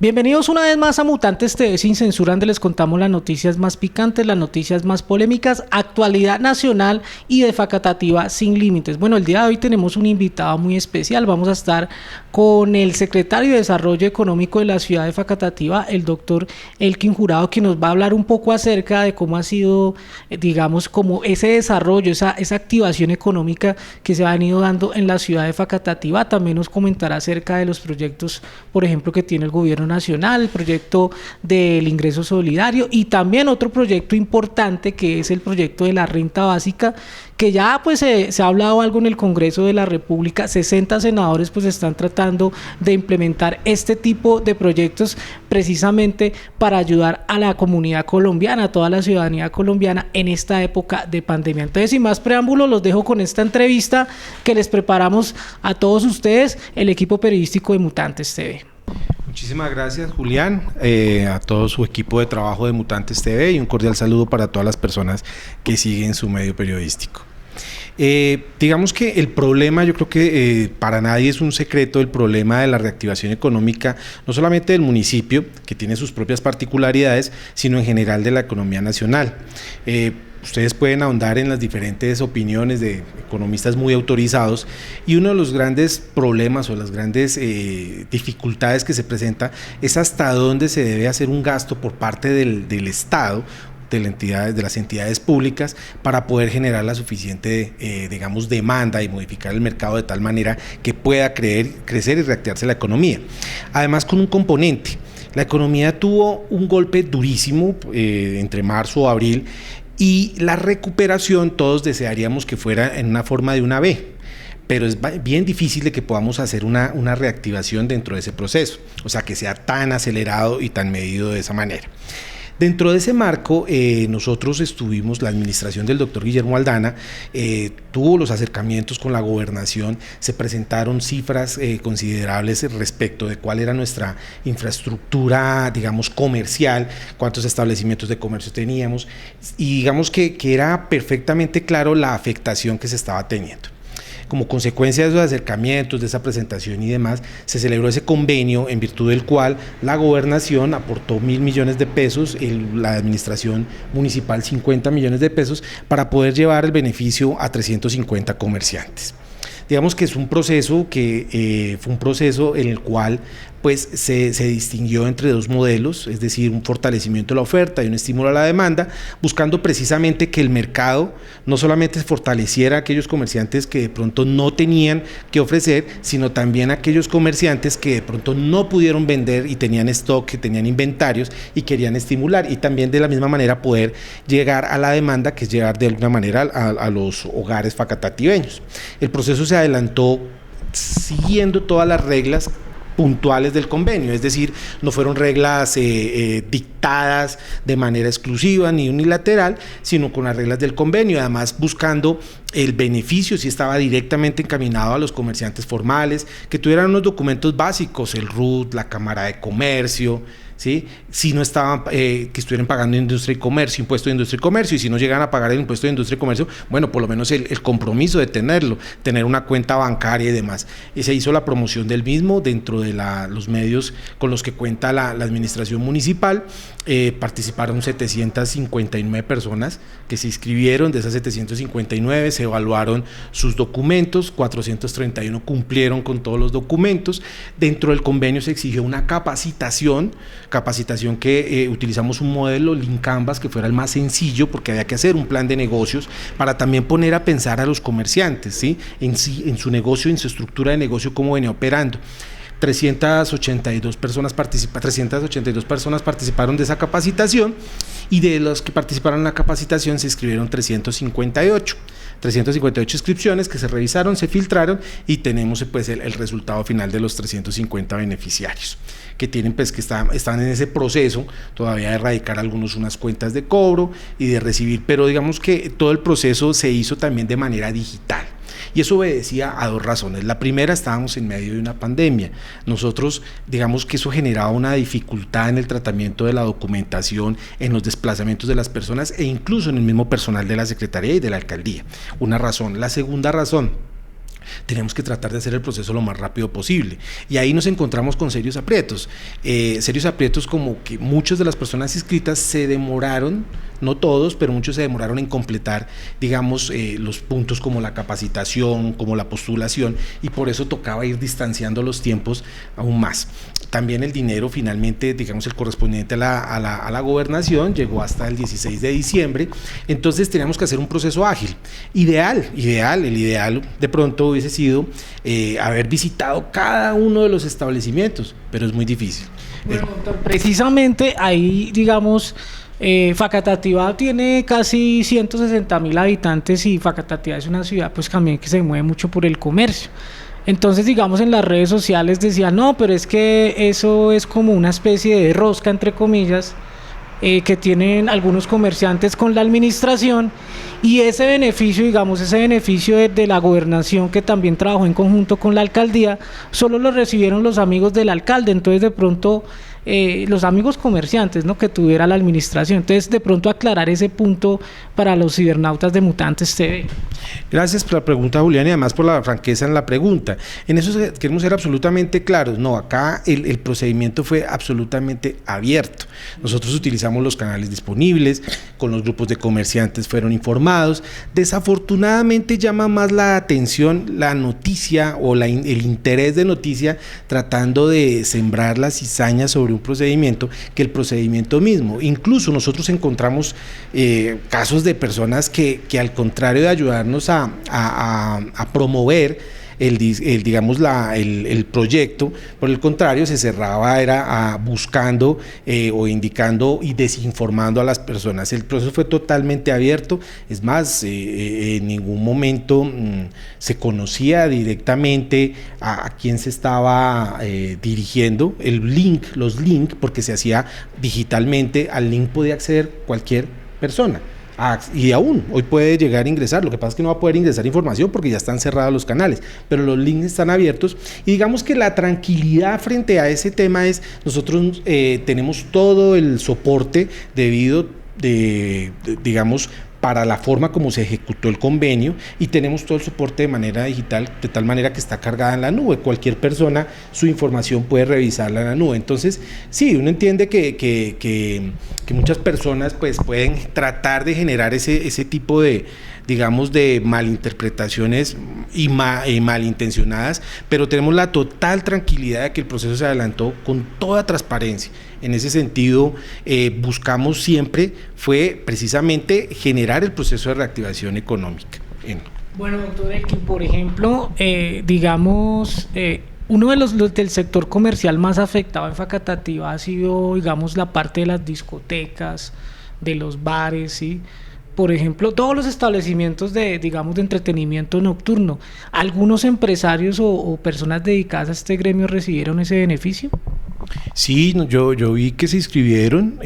Bienvenidos una vez más a Mutantes TV Sin Censura, donde les contamos las noticias más picantes, las noticias más polémicas, actualidad nacional y de Facatativá sin límites. Bueno, el día de hoy tenemos un invitado muy especial. Vamos a estar con el secretario de Desarrollo Económico de la ciudad de Facatativá, el doctor Elkin Jurado, que nos va a hablar un poco acerca de cómo ha sido, digamos, como ese desarrollo, esa activación económica que se ha venido dando en la ciudad de Facatativá. También nos comentará acerca de los proyectos, por ejemplo, que tiene el gobierno nacional, el proyecto del ingreso solidario y también otro proyecto importante que es el proyecto de la renta básica, que ya pues se ha hablado algo en el Congreso de la República. 60 senadores pues están tratando de implementar este tipo de proyectos precisamente para ayudar a la comunidad colombiana, a toda la ciudadanía colombiana en esta época de pandemia. Entonces, sin más preámbulos, los dejo con esta entrevista que les preparamos a todos ustedes, el equipo periodístico de Mutantes TV. Muchísimas gracias, Julián, a todo su equipo de trabajo de Mutantes TV y un cordial saludo para todas las personas que siguen su medio periodístico. Digamos que el problema, yo creo que para nadie es un secreto, el problema de la reactivación económica, no solamente del municipio, que tiene sus propias particularidades, sino en general de la economía nacional. Ustedes pueden ahondar en las diferentes opiniones de economistas muy autorizados y uno de los grandes problemas o las grandes dificultades que se presenta es hasta dónde se debe hacer un gasto por parte del Estado, de las entidades públicas, para poder generar la suficiente, digamos, demanda y modificar el mercado de tal manera que pueda crecer y reactivarse la economía. Además, con un componente, la economía tuvo un golpe durísimo entre marzo o abril, y la recuperación todos desearíamos que fuera en una forma de una V, pero es bien difícil de que podamos hacer una reactivación dentro de ese proceso, o sea, que sea tan acelerado y tan medido de esa manera. Dentro de ese marco, nosotros estuvimos, la administración del doctor Guillermo Aldana tuvo los acercamientos con la gobernación, se presentaron cifras considerables respecto de cuál era nuestra infraestructura, digamos, comercial, cuántos establecimientos de comercio teníamos, y digamos que era perfectamente claro la afectación que se estaba teniendo. Como consecuencia de esos acercamientos, de esa presentación y demás, se celebró ese convenio en virtud del cual la gobernación aportó 1.000 millones de pesos, la administración municipal 50 millones de pesos, para poder llevar el beneficio a 350 comerciantes. Digamos que es un proceso que fue un proceso en el cual pues se distinguió entre dos modelos, es decir, un fortalecimiento de la oferta y un estímulo a la demanda, buscando precisamente que el mercado no solamente fortaleciera a aquellos comerciantes que de pronto no tenían que ofrecer, sino también a aquellos comerciantes que de pronto no pudieron vender y tenían stock, que tenían inventarios y querían estimular, y también de la misma manera poder llegar a la demanda, que es llegar de alguna manera a los hogares facatativeños. El proceso se adelantó siguiendo todas las reglas puntuales del convenio, es decir, no fueron reglas dictadas de manera exclusiva ni unilateral, sino con las reglas del convenio, además buscando el beneficio, si estaba directamente encaminado a los comerciantes formales, que tuvieran unos documentos básicos, el RUT, la Cámara de Comercio, ¿sí? Si no estaban, que estuvieran pagando industria y comercio, impuesto de industria y comercio, y si no llegan a pagar el impuesto de industria y comercio, bueno, por lo menos el compromiso de tenerlo, tener una cuenta bancaria y demás. Y se hizo la promoción del mismo dentro de los medios con los que cuenta la administración municipal. Participaron 759 personas que se inscribieron. De esas 759 se evaluaron sus documentos, 431 cumplieron con todos los documentos. Dentro del convenio se exigió una capacitación que utilizamos un modelo Lean Canvas que fuera el más sencillo, porque había que hacer un plan de negocios para también poner a pensar a los comerciantes, ¿sí? En su negocio, en su estructura de negocio, cómo venía operando. 382 personas participaron de esa capacitación, y de los que participaron en la capacitación se inscribieron 358 inscripciones que se revisaron, se filtraron, y tenemos pues el resultado final de los 350 beneficiarios que tienen, pues, que están en ese proceso todavía de erradicar unas cuentas de cobro y de recibir, pero digamos que todo el proceso se hizo también de manera digital. Y eso obedecía a dos razones. La primera, estábamos en medio de una pandemia. Nosotros, digamos que eso generaba una dificultad en el tratamiento de la documentación, en los desplazamientos de las personas e incluso en el mismo personal de la Secretaría y de la Alcaldía. Una razón. La segunda razón, tenemos que tratar de hacer el proceso lo más rápido posible. Y ahí nos encontramos con serios aprietos como que muchas de las personas inscritas se demoraron, no todos, pero muchos se demoraron en completar, digamos, los puntos como la capacitación, como la postulación, y por eso tocaba ir distanciando los tiempos aún más. También el dinero finalmente, digamos, el correspondiente a la gobernación llegó hasta el 16 de diciembre, entonces teníamos que hacer un proceso ágil. El ideal de pronto hubiese sido haber visitado cada uno de los establecimientos, pero es muy difícil. Bueno, doctor, precisamente ahí, digamos, Facatativá tiene casi 160.000 habitantes y Facatativá es una ciudad pues también que se mueve mucho por el comercio. Entonces, digamos, en las redes sociales decían, no, pero es que eso es como una especie de rosca, entre comillas, que tienen algunos comerciantes con la administración, y ese beneficio, digamos, ese beneficio de la gobernación, que también trabajó en conjunto con la alcaldía, solo lo recibieron los amigos del alcalde. Entonces de pronto los amigos comerciantes, ¿no?, que tuviera la administración. Entonces de pronto aclarar ese punto para los cibernautas de Mutantes TV. Gracias por la pregunta, Julián, y además por la franqueza en la pregunta. En eso queremos ser absolutamente claros. No, acá el procedimiento fue absolutamente abierto. Nosotros utilizamos los canales disponibles, con los grupos de comerciantes fueron informados. Desafortunadamente llama más la atención la noticia o el interés de noticia tratando de sembrar la cizaña sobre un procedimiento que el procedimiento mismo. Incluso nosotros encontramos casos de personas que al contrario de ayudarnos a promover el proyecto, por el contrario, se cerraba buscando o indicando y desinformando a las personas. El proceso fue totalmente abierto, es más, en ningún momento se conocía directamente a quién se estaba dirigiendo. Los links, porque se hacía digitalmente, al link podía acceder cualquier persona. Y aún hoy puede llegar a ingresar, lo que pasa es que no va a poder ingresar información porque ya están cerrados los canales, pero los links están abiertos. Y digamos que la tranquilidad frente a ese tema es, nosotros tenemos todo el soporte debido digamos, para la forma como se ejecutó el convenio, y tenemos todo el soporte de manera digital, de tal manera que está cargada en la nube. Cualquier persona, su información puede revisarla en la nube. Entonces, sí, uno entiende que muchas personas pues pueden tratar de generar ese tipo de, digamos, de malinterpretaciones y malintencionadas, pero tenemos la total tranquilidad de que el proceso se adelantó con toda transparencia. En ese sentido, buscamos siempre fue precisamente generar el proceso de reactivación económica. Bueno, doctor Elkin, por ejemplo, digamos, uno de los del sector comercial más afectado en Facatativá ha sido, digamos, la parte de las discotecas, de los bares, ¿sí? Por ejemplo, todos los establecimientos de entretenimiento nocturno. ¿Algunos empresarios o personas dedicadas a este gremio recibieron ese beneficio? Sí, yo vi que se inscribieron,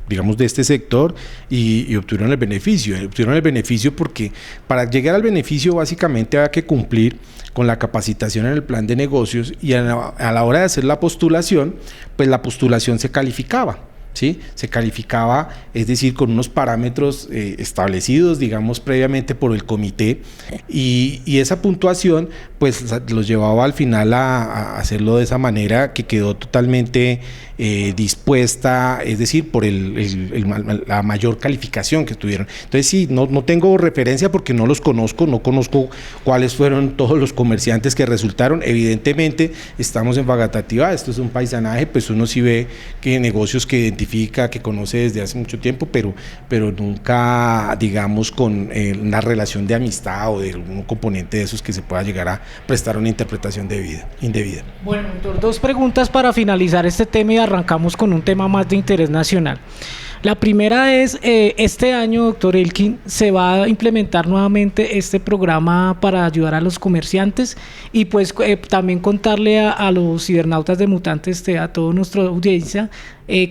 digamos, de este sector y obtuvieron el beneficio. Obtuvieron el beneficio porque para llegar al beneficio básicamente había que cumplir con la capacitación en el plan de negocios, y a la hora de hacer la postulación, pues la postulación se calificaba. ¿Sí? Se calificaba, es decir, con unos parámetros establecidos, digamos, previamente por el comité, y esa puntuación pues los llevaba al final a hacerlo de esa manera que quedó totalmente dispuesta, es decir, por la mayor calificación que tuvieron. Entonces sí, no tengo referencia porque no los conozco, no conozco cuáles fueron todos los comerciantes que resultaron. Evidentemente estamos en Facatativá, esto es un paisanaje, pues uno sí ve que negocios que identifica, que conoce desde hace mucho tiempo, pero nunca, digamos, con una relación de amistad o de algún componente de esos que se pueda llegar a prestar una interpretación indebida. Bueno, doctor, dos preguntas para finalizar este tema y arrancamos con un tema más de interés nacional. La primera es, este año, doctor Elkin, se va a implementar nuevamente este programa para ayudar a los comerciantes, y pues también contarle a los cibernautas de Mutantes, a toda nuestra audiencia,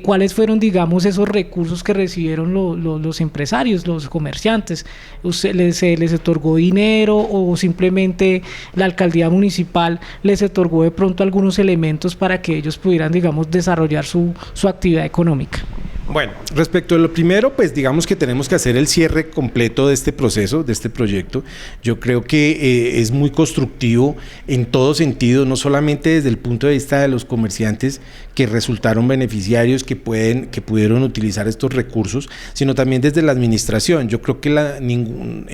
cuáles fueron, digamos, esos recursos que recibieron los empresarios, los comerciantes. ¿Se les otorgó dinero o simplemente la alcaldía municipal les otorgó de pronto algunos elementos para que ellos pudieran, digamos, desarrollar su actividad económica? Bueno, respecto a lo primero, pues digamos que tenemos que hacer el cierre completo de este proceso, de este proyecto. Yo creo que es muy constructivo en todo sentido, no solamente desde el punto de vista de los comerciantes que resultaron beneficiarios, que pudieron utilizar estos recursos, sino también desde la administración. Yo creo que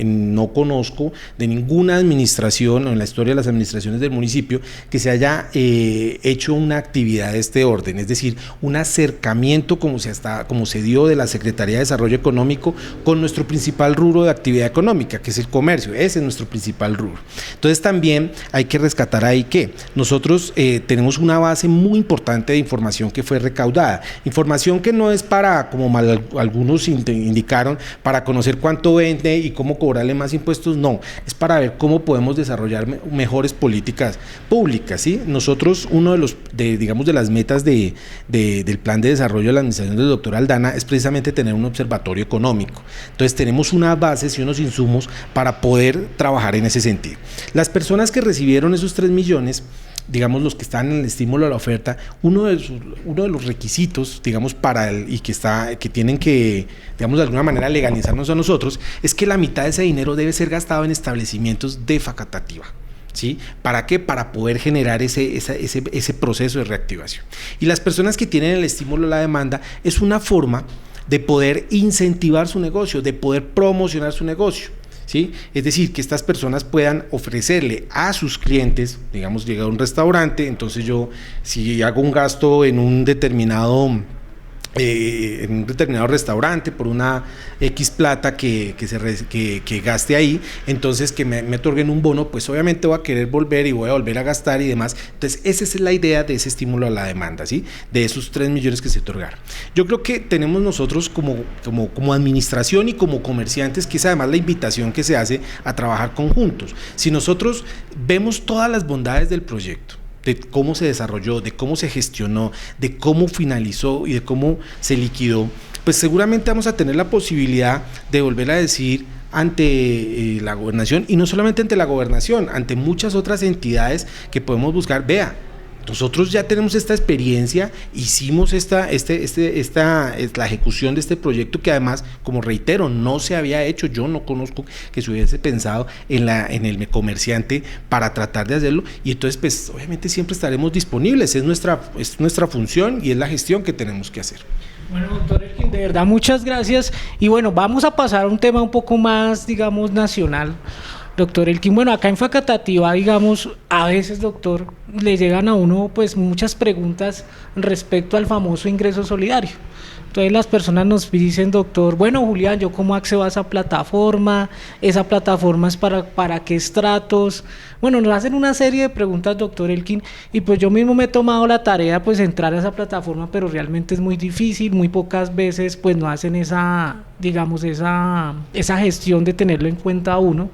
no conozco de ninguna administración o en la historia de las administraciones del municipio que se haya hecho una actividad de este orden, es decir, un acercamiento como se dio de la Secretaría de Desarrollo Económico con nuestro principal rubro de actividad económica, que es el comercio. Ese es nuestro principal rubro. Entonces también hay que rescatar ahí que nosotros tenemos una base muy importante de información que fue recaudada, información que no es para, como algunos indicaron, para conocer cuánto vende y cómo cobrarle más impuestos, no, es para ver cómo podemos desarrollar mejores políticas públicas, ¿sí? Nosotros, uno de las metas del plan de desarrollo de la administración del doctor Aldana es precisamente tener un observatorio económico. Entonces tenemos unas bases y unos insumos para poder trabajar en ese sentido. Las personas que recibieron esos 3 millones, digamos los que están en el estímulo a la oferta, uno de los requisitos, digamos, que tienen que, digamos, de alguna manera legalizarnos a nosotros, es que la mitad de ese dinero debe ser gastado en establecimientos de facatativa. ¿Sí? ¿Para qué? Para poder generar ese proceso de reactivación. Y las personas que tienen el estímulo a la demanda es una forma de poder incentivar su negocio, de poder promocionar su negocio, ¿sí? Es decir, que estas personas puedan ofrecerle a sus clientes, digamos, llega a un restaurante, entonces yo, si hago un gasto en un determinado restaurante por una X plata que gaste ahí, entonces que me otorguen un bono, pues obviamente voy a querer volver y voy a volver a gastar y demás. Entonces esa es la idea de ese estímulo a la demanda, ¿sí? De esos 3 millones que se otorgaron. Yo creo que tenemos nosotros como administración y como comerciantes, que es además la invitación que se hace a trabajar conjuntos. Si nosotros vemos todas las bondades del proyecto, de cómo se desarrolló, de cómo se gestionó, de cómo finalizó y de cómo se liquidó, pues seguramente vamos a tener la posibilidad de volver a decir ante la gobernación, y no solamente ante la gobernación, ante muchas otras entidades que podemos buscar. Vea, nosotros ya tenemos esta experiencia, hicimos la ejecución de este proyecto, que además, como reitero, no se había hecho. Yo no conozco que se hubiese pensado en el comerciante para tratar de hacerlo, y entonces pues obviamente siempre estaremos disponibles, es nuestra función y es la gestión que tenemos que hacer. Bueno, doctor Elkin, de verdad muchas gracias, y bueno, vamos a pasar a un tema un poco más, digamos, nacional. Doctor Elkin, bueno, acá en Facatativá, digamos, a veces, doctor, le llegan a uno pues muchas preguntas respecto al famoso ingreso solidario. Entonces las personas nos dicen, doctor, bueno, Julián, ¿yo cómo accedo a esa plataforma? ¿Esa plataforma es para qué estratos? Bueno, nos hacen una serie de preguntas, doctor Elkin, y pues yo mismo me he tomado la tarea pues entrar a esa plataforma, pero realmente es muy difícil, muy pocas veces pues no hacen esa gestión de tenerlo en cuenta a uno.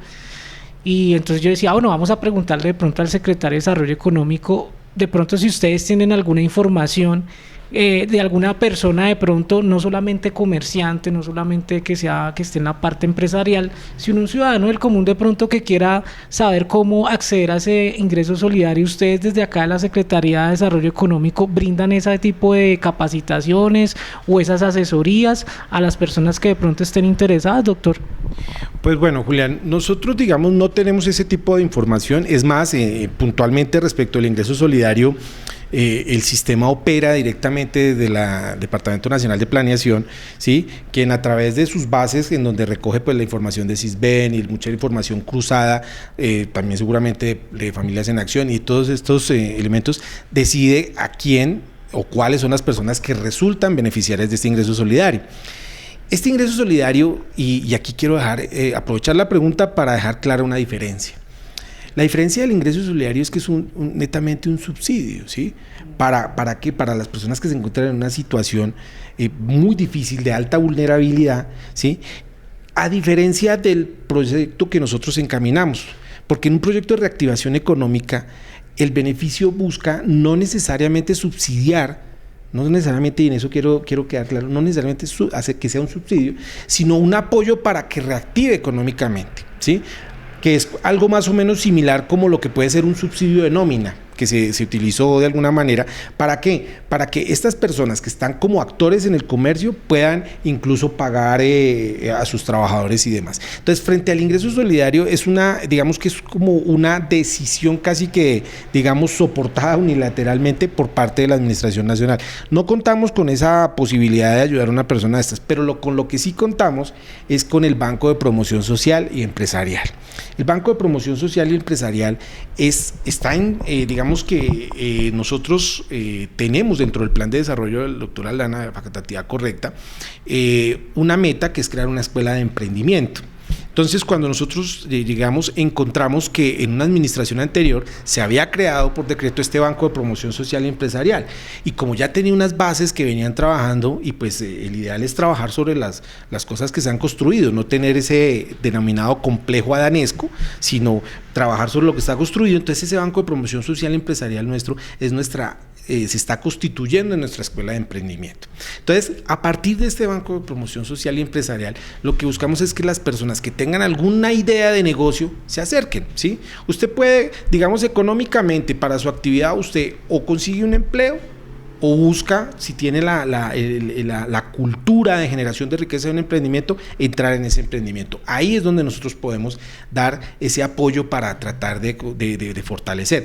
Y entonces yo decía, bueno, vamos a preguntarle de pronto al secretario de Desarrollo Económico, de pronto si ustedes tienen alguna información de alguna persona, de pronto, no solamente comerciante, no solamente que esté en la parte empresarial, sino un ciudadano del común de pronto que quiera saber cómo acceder a ese ingreso solidario. Ustedes desde acá de la Secretaría de Desarrollo Económico brindan ese tipo de capacitaciones o esas asesorías a las personas que de pronto estén interesadas, doctor. Pues bueno, Julián, nosotros digamos no tenemos ese tipo de información. Es más, puntualmente respecto al ingreso solidario, el sistema opera directamente desde el Departamento Nacional de Planeación, ¿sí? Quien a través de sus bases, en donde recoge pues la información de Sisbén y mucha información cruzada, también seguramente de Familias en Acción y todos estos elementos, decide a quién o cuáles son las personas que resultan beneficiarias de este ingreso solidario. Este ingreso solidario, y aquí quiero aprovechar la pregunta para dejar clara una diferencia. La diferencia del ingreso solidario es que es netamente un subsidio, ¿sí? ¿Para qué? Para las personas que se encuentran en una situación muy difícil, de alta vulnerabilidad, ¿sí? A diferencia del proyecto que nosotros encaminamos, porque en un proyecto de reactivación económica, el beneficio busca no necesariamente subsidiar, no necesariamente, y en eso quiero quedar claro, no necesariamente hacer que sea un subsidio, sino un apoyo para que reactive económicamente, ¿sí? Que es algo más o menos similar como lo que puede ser un subsidio de nómina, que se utilizó de alguna manera. ¿Para qué? Para que estas personas que están como actores en el comercio puedan incluso pagar a sus trabajadores y demás. Entonces, frente al ingreso solidario es digamos que es como una decisión casi que, digamos, soportada unilateralmente por parte de la Administración Nacional. No contamos con esa posibilidad de ayudar a una persona de estas, pero con lo que sí contamos es con el Banco de Promoción Social y Empresarial. El Banco de Promoción Social y Empresarial está en, digamos que nosotros tenemos dentro del plan de desarrollo del doctor Aldana, de Facatativá Correcta, una meta que es crear una escuela de emprendimiento. Entonces, cuando nosotros, digamos, encontramos que en una administración anterior se había creado por decreto este Banco de Promoción Social y Empresarial, y como ya tenía unas bases que venían trabajando, y pues el ideal es trabajar sobre las cosas que se han construido, no tener ese denominado complejo adanesco, sino trabajar sobre lo que está construido. Entonces, ese Banco de Promoción Social y Empresarial nuestro es se está constituyendo en nuestra escuela de emprendimiento. Entonces, a partir de este Banco de Promoción Social y Empresarial, lo que buscamos es que las personas que tengan alguna idea de negocio se acerquen, ¿sí? Usted puede, digamos, económicamente para su actividad, usted o consigue un empleo o busca, si tiene la cultura de generación de riqueza de un emprendimiento, entrar en ese emprendimiento. Ahí es donde nosotros podemos dar ese apoyo para tratar de fortalecer.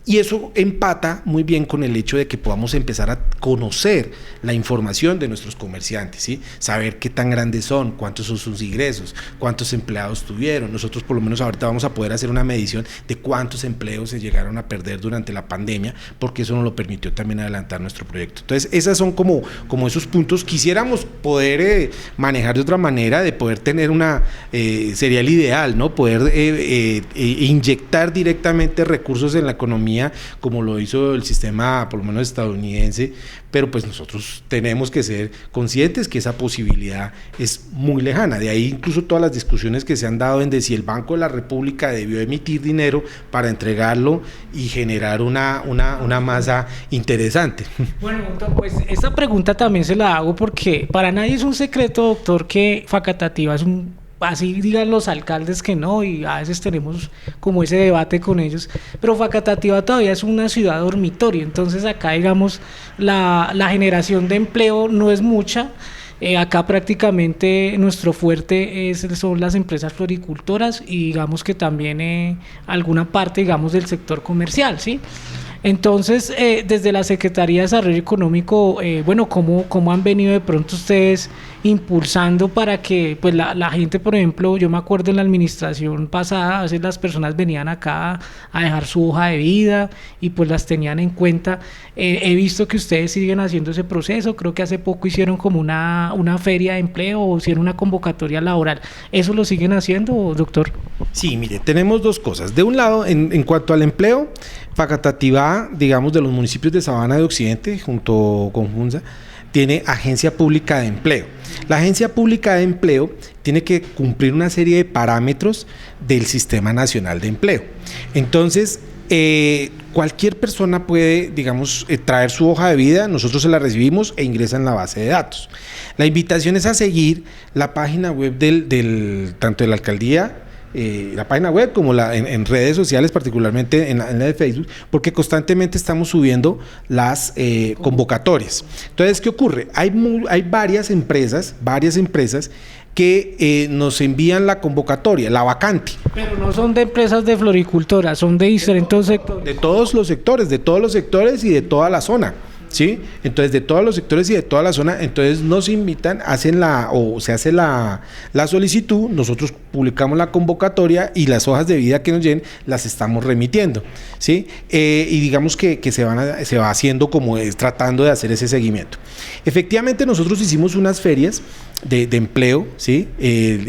Y eso empata muy bien con el hecho de que podamos empezar a conocer la información de nuestros comerciantes, ¿sí? Saber qué tan grandes son, cuántos son sus ingresos, cuántos empleados tuvieron. Nosotros por lo menos ahorita vamos a poder hacer una medición de cuántos empleos se llegaron a perder durante la pandemia, porque eso nos lo permitió también adelantar nuestro proyecto. Entonces, esas son como esos puntos. Quisiéramos poder manejar de otra manera, de poder tener sería el ideal, ¿no? Poder inyectar directamente recursos en la economía, como lo hizo el sistema por lo menos estadounidense, pero pues nosotros tenemos que ser conscientes que esa posibilidad es muy lejana. De ahí incluso todas las discusiones que se han dado en de si el Banco de la República debió emitir dinero para entregarlo y generar una masa interesante. Bueno, doctor, pues esta pregunta también se la hago porque para nadie es un secreto, doctor, que Facatativá es así digan los alcaldes que no, y a veces tenemos como ese debate con ellos, pero Facatativá todavía es una ciudad dormitorio. Entonces acá, digamos, la generación de empleo no es mucha. Acá prácticamente nuestro fuerte son las empresas floricultoras y digamos que también alguna parte, digamos, del sector comercial, ¿sí? Entonces, desde la Secretaría de Desarrollo Económico, bueno, ¿cómo han venido de pronto ustedes impulsando para que pues la gente, por ejemplo, yo me acuerdo en la administración pasada, a veces las personas venían acá a dejar su hoja de vida y pues las tenían en cuenta? He visto que ustedes siguen haciendo ese proceso. Creo que hace poco hicieron como una feria de empleo o hicieron una convocatoria laboral. ¿Eso lo siguen haciendo, doctor? Sí, mire, tenemos dos cosas. De un lado, en cuanto al empleo, Facatativá, digamos, de los municipios de Sabana de Occidente, junto con Funza, tiene agencia pública de empleo. La agencia pública de empleo tiene que cumplir una serie de parámetros del Sistema Nacional de Empleo. Entonces, cualquier persona puede, digamos, traer su hoja de vida, nosotros se la recibimos e ingresa en la base de datos. La invitación es a seguir la página web tanto de la alcaldía, la página web como en redes sociales, particularmente en la de Facebook, porque constantemente estamos subiendo las convocatorias. Entonces, ¿qué ocurre? Hay varias empresas que nos envían la convocatoria, la vacante. Pero no son de empresas de floricultura, son de diferentes sectores. De todos los sectores y de toda la zona, ¿sí? Entonces, de todos los sectores y de toda la zona, entonces nos invitan, se hace la solicitud, nosotros publicamos la convocatoria y las hojas de vida que nos lleguen las estamos remitiendo, ¿sí? Y digamos que se va haciendo como tratando de hacer ese seguimiento. Efectivamente, nosotros hicimos unas ferias de empleo, ¿sí?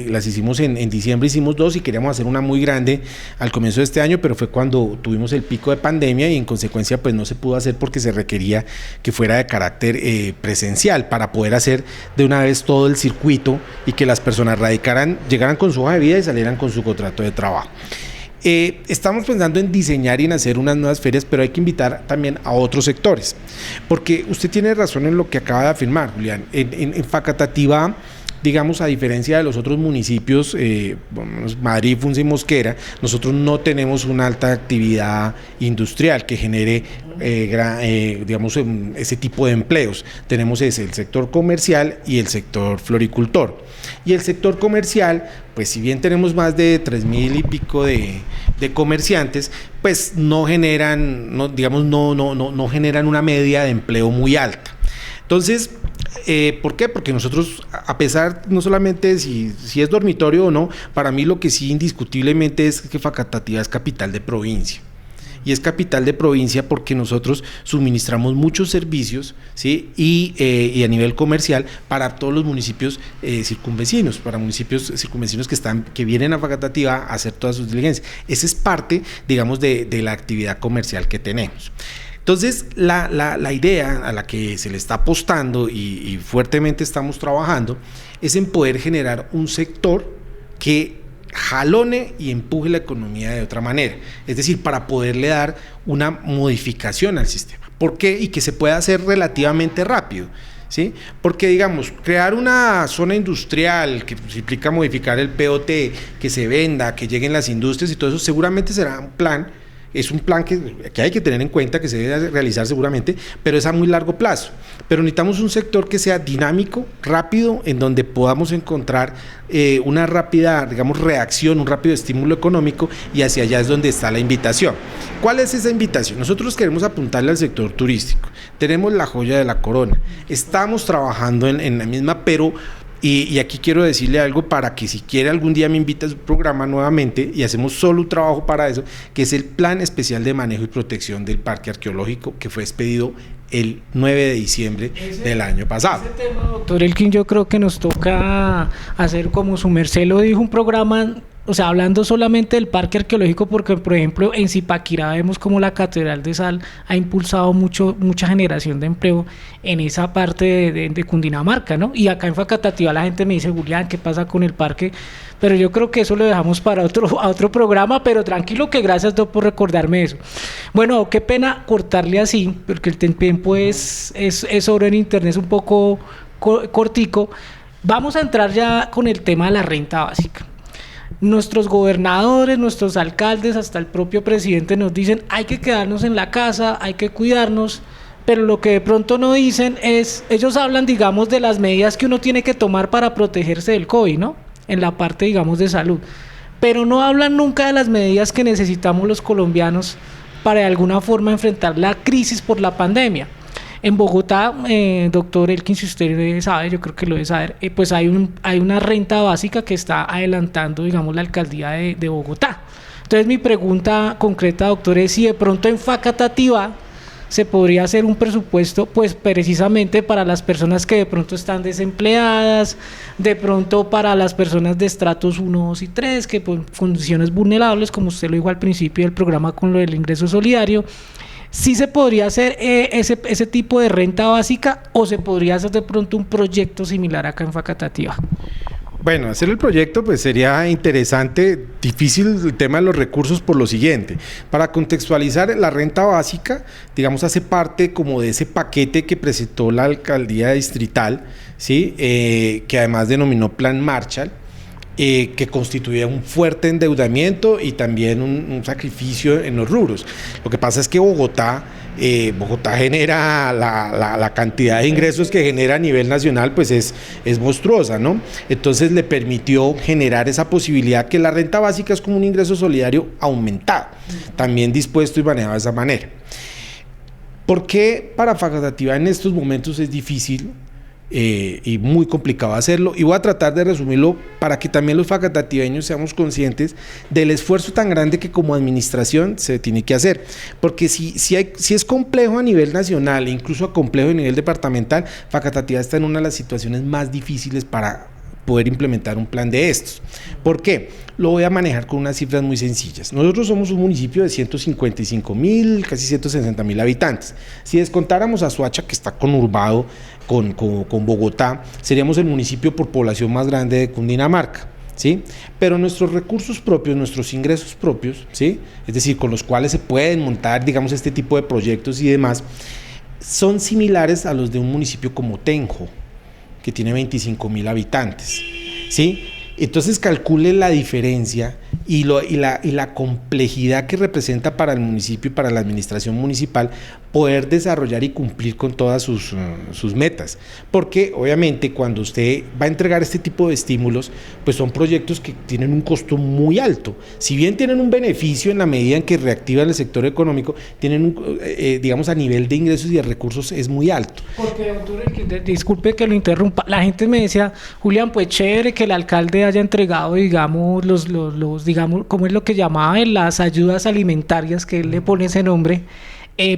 Las hicimos en diciembre, hicimos 2 y queríamos hacer una muy grande al comienzo de este año, pero fue cuando tuvimos el pico de pandemia y en consecuencia pues no se pudo hacer porque se requería que fuera de carácter presencial para poder hacer de una vez todo el circuito y que las personas llegaran con su hoja de vida y salieran con su contrato de trabajo. Estamos pensando en diseñar y en hacer unas nuevas ferias, pero hay que invitar también a otros sectores, porque usted tiene razón en lo que acaba de afirmar, Julián. En Facatativá digamos, a diferencia de los otros municipios, Madrid, Funza y Mosquera, nosotros no tenemos una alta actividad industrial que genere digamos, ese tipo de empleos. Tenemos el sector comercial y el sector floricultor. Y el sector comercial, pues si bien tenemos más de 3,000 y pico de comerciantes, pues no generan, no generan una media de empleo muy alta. Entonces, ¿por qué? Porque nosotros, a pesar, no solamente si es dormitorio o no, para mí lo que sí indiscutiblemente es que Facatativá es capital de provincia. Y es capital de provincia porque nosotros suministramos muchos servicios, ¿sí? y a nivel comercial para todos los municipios circunvecinos, para municipios circunvecinos que vienen a Facatativá a hacer todas sus diligencias. Esa es parte, digamos, de la actividad comercial que tenemos. Entonces, la idea a la que se le está apostando y fuertemente estamos trabajando es en poder generar un sector que jalone y empuje la economía de otra manera, es decir, para poderle dar una modificación al sistema. ¿Por qué? Y que se pueda hacer relativamente rápido, ¿sí? Porque, digamos, crear una zona industrial que implica modificar el POT, que se venda, que lleguen las industrias y todo eso, seguramente será un plan. Es un plan que hay que tener en cuenta, que se debe realizar seguramente, pero es a muy largo plazo. Pero necesitamos un sector que sea dinámico, rápido, en donde podamos encontrar una rápida, digamos, reacción, un rápido estímulo económico, y hacia allá es donde está la invitación. ¿Cuál es esa invitación? Nosotros queremos apuntarle al sector turístico. Tenemos la joya de la corona. Estamos trabajando en la misma, pero... Y aquí quiero decirle algo para que si quiere algún día me invite a su programa nuevamente y hacemos solo un trabajo para eso, que es el Plan Especial de Manejo y Protección del Parque Arqueológico, que fue expedido el 9 de diciembre del año pasado. Ese tema, doctor Elkin, yo creo que nos toca hacer, como su merced lo dijo, un programa, o sea, hablando solamente del parque arqueológico, porque por ejemplo en Zipaquirá vemos como la Catedral de Sal ha impulsado mucha generación de empleo en esa parte de Cundinamarca, ¿no? Y acá en Facatativá la gente me dice, Julián, ¿qué pasa con el parque? Pero yo creo que eso lo dejamos para otro programa, pero tranquilo, que gracias, Doc, por recordarme eso. Bueno, qué pena cortarle así, porque el tiempo es oro en internet, es un poco cortico. Vamos a entrar ya con el tema de la renta básica. Nuestros gobernadores, nuestros alcaldes, hasta el propio presidente nos dicen hay que quedarnos en la casa, hay que cuidarnos, pero lo que de pronto no dicen es, ellos hablan, digamos, de las medidas que uno tiene que tomar para protegerse del COVID, ¿no? En la parte, digamos, de salud, pero no hablan nunca de las medidas que necesitamos los colombianos para de alguna forma enfrentar la crisis por la pandemia. En Bogotá, doctor Elkin, si usted sabe, yo creo que lo debe saber, pues hay una renta básica que está adelantando, digamos, la alcaldía de Bogotá. Entonces mi pregunta concreta, doctor, es si de pronto en Facatativá se podría hacer un presupuesto, pues precisamente para las personas que de pronto están desempleadas, de pronto para las personas de estratos 1, 2 y 3, que por condiciones vulnerables, como usted lo dijo al principio del programa con lo del ingreso solidario. ¿Sí se podría hacer ese tipo de renta básica o se podría hacer de pronto un proyecto similar acá en Facatativá? Bueno, hacer el proyecto pues sería interesante, difícil el tema de los recursos por lo siguiente. Para contextualizar, la renta básica, digamos, hace parte como de ese paquete que presentó la alcaldía distrital, ¿sí? Que además denominó Plan Marshall, que constituía un fuerte endeudamiento y también un sacrificio en los rubros. Lo que pasa es que Bogotá genera la cantidad de ingresos que genera a nivel nacional, pues es monstruosa, ¿no? Entonces le permitió generar esa posibilidad que la renta básica es como un ingreso solidario aumentado, también dispuesto y manejado de esa manera. ¿Por qué para Facatativá en estos momentos es difícil y muy complicado hacerlo? Y voy a tratar de resumirlo para que también los facatativeños seamos conscientes del esfuerzo tan grande que como administración se tiene que hacer, porque si es complejo a nivel nacional e incluso complejo a nivel departamental, Facatativá está en una de las situaciones más difíciles para poder implementar un plan de estos. ¿Por qué? Lo voy a manejar con unas cifras muy sencillas. Nosotros somos un municipio de 155,000, casi 160,000 habitantes. Si descontáramos a Soacha, que está conurbado con Bogotá, seríamos el municipio por población más grande de Cundinamarca, ¿sí? Pero nuestros recursos propios, nuestros ingresos propios, ¿sí? Es decir, con los cuales se pueden montar, digamos, este tipo de proyectos y demás, son similares a los de un municipio como Tenjo, que tiene 25.000 habitantes, ¿sí? Entonces calcule la diferencia y la complejidad que representa para el municipio y para la administración municipal poder desarrollar y cumplir con todas sus metas, porque obviamente cuando usted va a entregar este tipo de estímulos, pues son proyectos que tienen un costo muy alto. Si bien tienen un beneficio en la medida en que reactivan el sector económico, tienen digamos, a nivel de ingresos y de recursos es muy alto. Porque, doctor, disculpe que lo interrumpa, la gente me decía, Julián, pues chévere que el alcalde haya entregado, digamos, digamos, ¿cómo es lo que llamaba? Las ayudas alimentarias, que él le pone ese nombre.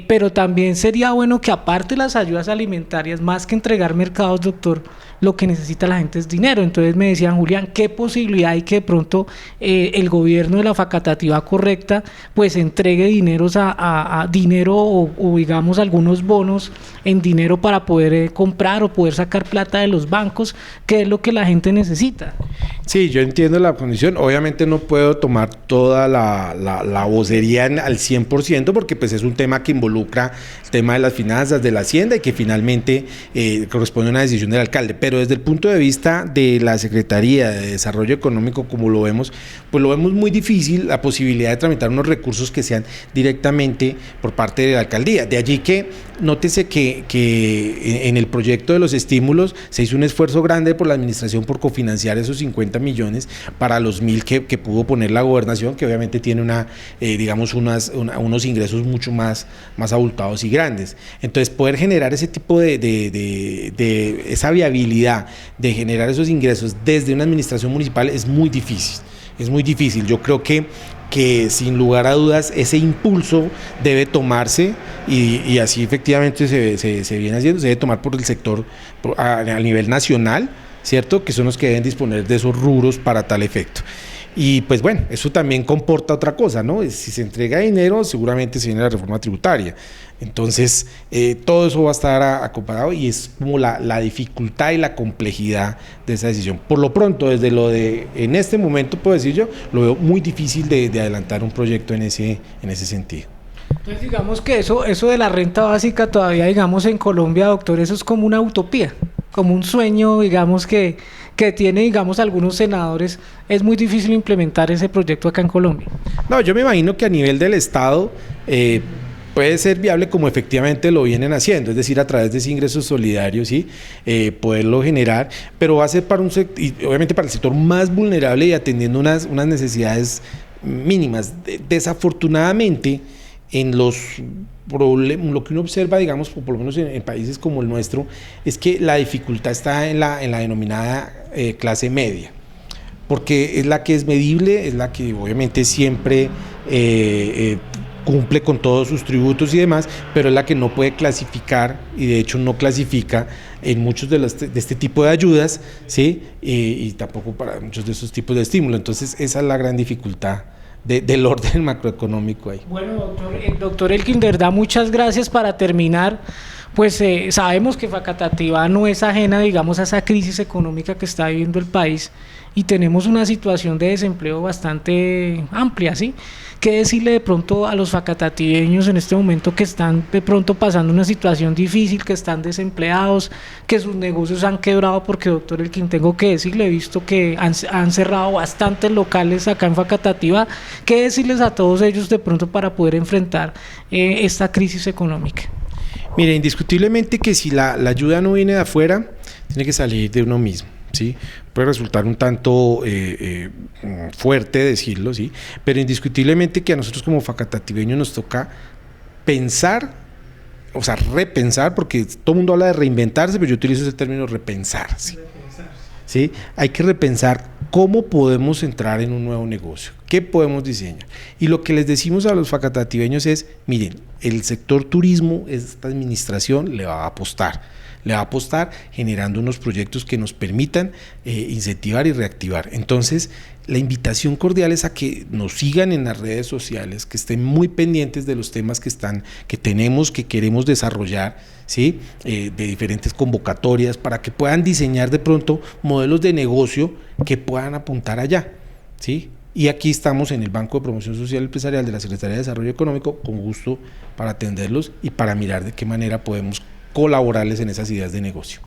Pero también sería bueno que aparte de las ayudas alimentarias, más que entregar mercados, doctor, lo que necesita la gente es dinero. Entonces me decían, Julián, ¿qué posibilidad hay que de pronto el gobierno de la facatativá correcta pues entregue dineros a dinero o digamos algunos bonos en dinero para poder comprar o poder sacar plata de los bancos, que es lo que la gente necesita? Sí, yo entiendo la condición. Obviamente no puedo tomar toda la vocería al 100% porque pues es un tema que involucra el tema de las finanzas, de la hacienda y que finalmente corresponde a una decisión del alcalde. Pero desde el punto de vista de la Secretaría de Desarrollo Económico, como lo vemos, pues lo vemos muy difícil la posibilidad de tramitar unos recursos que sean directamente por parte de la alcaldía. De allí que nótese que en el proyecto de los estímulos se hizo un esfuerzo grande por la administración por cofinanciar esos 50 millones para los 1.000 que pudo poner la gobernación, que obviamente tiene digamos unos ingresos mucho más abultados y grandes. Entonces poder generar ese tipo de esa viabilidad de generar esos ingresos desde una administración municipal es muy difícil. Es muy difícil. Yo creo que sin lugar a dudas ese impulso debe tomarse y así efectivamente se viene haciendo, se debe tomar por el sector a nivel nacional, ¿cierto? Que son los que deben disponer de esos rubros para tal efecto. Y pues bueno, eso también comporta otra cosa, ¿no? Si se entrega dinero, seguramente se viene la reforma tributaria. Entonces, todo eso va a estar acompañado y es como la dificultad y la complejidad de esa decisión. Por lo pronto, en este momento, puedo decir yo, lo veo muy difícil de adelantar un proyecto en ese sentido. Entonces digamos que eso de la renta básica todavía, digamos, en Colombia, doctor, eso es como una utopía, como un sueño, digamos, que tiene, digamos, algunos senadores. Es muy difícil implementar ese proyecto acá en Colombia. No, yo me imagino que a nivel del Estado puede ser viable como efectivamente lo vienen haciendo, es decir, a través de ese ingreso solidario, ¿sí? Poderlo generar, pero va a ser para un sector, y obviamente para el sector más vulnerable y atendiendo unas necesidades mínimas. Desafortunadamente, lo que uno observa, digamos, por lo menos en países como el nuestro, es que la dificultad está en la denominada clase media, porque es la que es medible, es la que obviamente siempre cumple con todos sus tributos y demás, pero es la que no puede clasificar y de hecho no clasifica en muchos de este tipo de ayudas, ¿sí? Y tampoco para muchos de esos tipos de estímulos. Entonces esa es la gran dificultad del orden macroeconómico ahí. Bueno, doctor Elkin, de verdad, muchas gracias. Para terminar, pues sabemos que Facatativá no es ajena, digamos, a esa crisis económica que está viviendo el país y tenemos una situación de desempleo bastante amplia, ¿sí? ¿Qué decirle de pronto a los facatativeños en este momento que están de pronto pasando una situación difícil, que están desempleados, que sus negocios han quebrado? Porque, doctor Elkin, tengo que decirle, he visto que han cerrado bastantes locales acá en Facatativá. ¿Qué decirles a todos ellos de pronto para poder enfrentar esta crisis económica? Mire, indiscutiblemente que si la ayuda no viene de afuera, tiene que salir de uno mismo, ¿sí? Puede resultar un tanto fuerte decirlo, ¿sí? Pero indiscutiblemente que a nosotros como facatativeños nos toca pensar, o sea, repensar, porque todo el mundo habla de reinventarse, pero yo utilizo ese término repensarse, ¿sí? Hay que repensar cómo podemos entrar en un nuevo negocio, qué podemos diseñar. Y lo que les decimos a los facatativeños es, miren, el sector turismo, esta administración le va a apostar generando unos proyectos que nos permitan incentivar y reactivar. Entonces, la invitación cordial es a que nos sigan en las redes sociales, que estén muy pendientes de los temas que tenemos, que queremos desarrollar, ¿sí? De diferentes convocatorias, para que puedan diseñar de pronto modelos de negocio que puedan apuntar allá, ¿sí? Y aquí estamos en el Banco de Promoción Social y Empresarial de la Secretaría de Desarrollo Económico, con gusto para atenderlos y para mirar de qué manera podemos colaborarles en esas ideas de negocio.